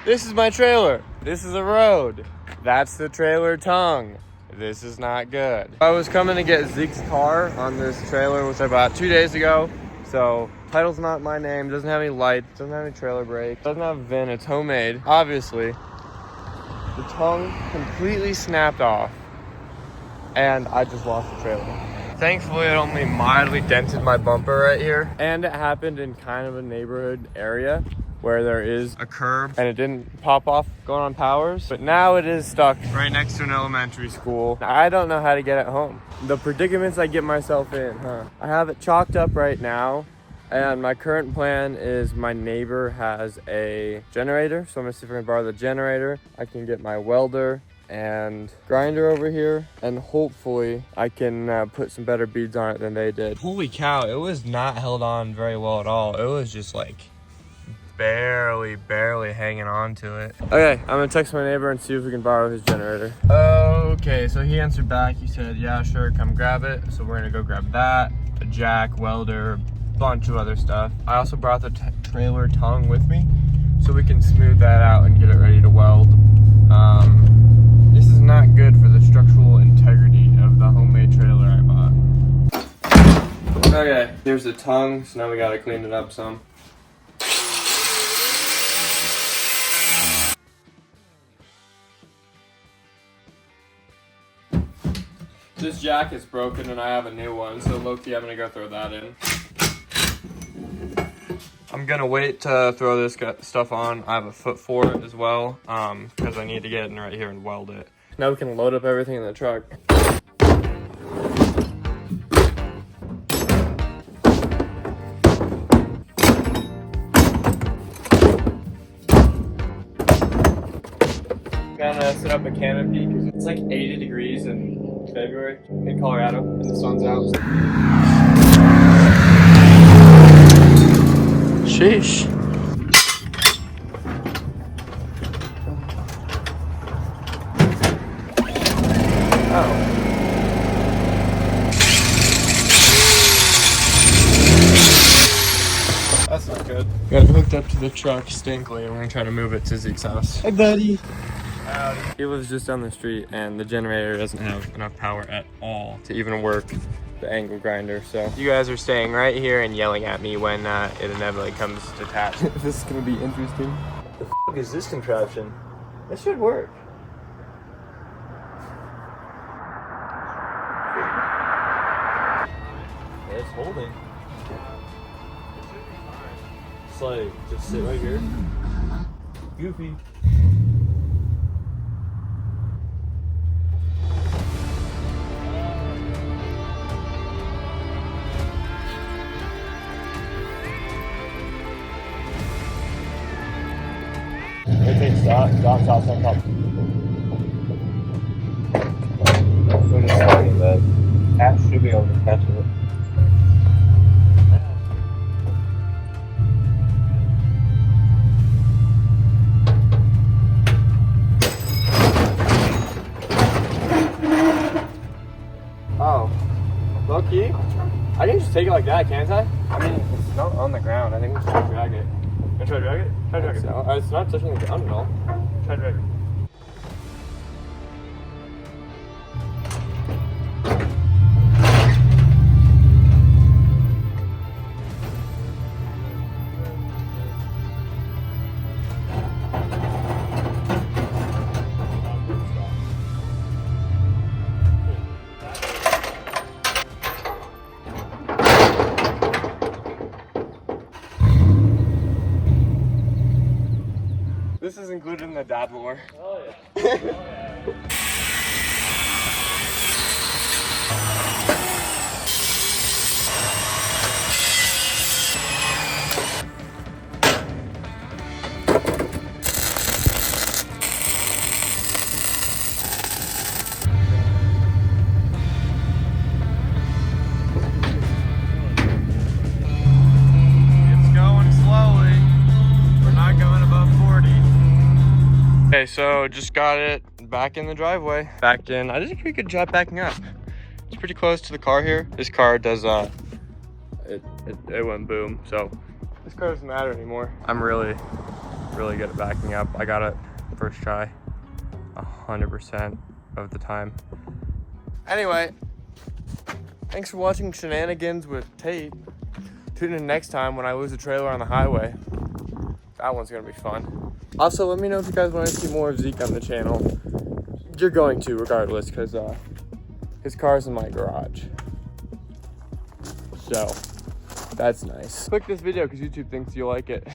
This is my trailer. This is a road. That's the trailer tongue. This is not good. I was coming to get Zeke's car on this trailer, which I bought 2 days ago. So, title's not my name, doesn't have any lights, doesn't have any trailer brake, doesn't have a VIN, it's homemade, obviously. The tongue completely snapped off, and I just lost the trailer. Thankfully, it only mildly dented my bumper right here, and it happened in kind of a neighborhood area where there is a curb, and it didn't pop off going on powers. But now it is stuck right next to an elementary school. I don't know how to get it home. The predicaments I get myself in, I have it chalked up right now, and my current plan is my neighbor has a generator, so I'm gonna see if I can borrow the generator. I can get my welder and grinder over here, and hopefully I can put some better beads on it than they did. Holy cow, it was not held on very well at all. It was just like barely hanging on to it. Okay, I'm gonna text my neighbor and see if we can borrow his generator. Okay, so he answered back. He said, yeah, sure, come grab it. So we're gonna go grab that, a jack, welder, bunch of other stuff. I also brought the trailer tongue with me so we can smooth that out and get it ready to weld. This is not good for the structural integrity of the homemade trailer I bought. Okay, here's the tongue, so now we gotta clean it up some. This jack is broken and I have a new one, so low-key I'm gonna go throw that in. I'm gonna wait to throw this stuff on. I have a foot for it as well, because I need to get in right here and weld it. Now we can load up everything in the truck. Gonna set up a canopy because it's like 80 degrees in February in Colorado and the sun's out. Sheesh. Oh. That's not good. Got it hooked up to the truck stinkly and we're gonna try to move it to Zeke's house. Hey buddy. He lives just down the street and the generator doesn't have enough power at all to even work the angle grinder, so you guys are staying right here and yelling at me when it inevitably comes detached. This is gonna be interesting. What the f is this contraption? This should work. Yeah, it's holding. It's like, just sit right here. Goofy. Everything stops on top. We're just starting the cat should be able to catch it. Oh, low key? I can just take it like that, can't I? I mean, it's not on the ground. I think we should drag it. Can I try to drag it? Try to drag it. No, it's not touching the ground at all. Try to drag it. This is included in the dad lore. Oh yeah. Oh, yeah. Okay, so just got it back in the driveway. Back in, I did a pretty good job backing up. It's pretty close to the car here. This car does, it went boom. So this car doesn't matter anymore. I'm really really good at backing up. I got it first try 100% of the time. Anyway, thanks for watching Shenanigans with Tate. Tune in next time when I lose a trailer on the highway. That one's gonna be fun. Also, let me know if you guys want to see more of Zeke on the channel. You're going to regardless, because his car's in my garage. So, that's nice. Click this video because YouTube thinks you'll like it.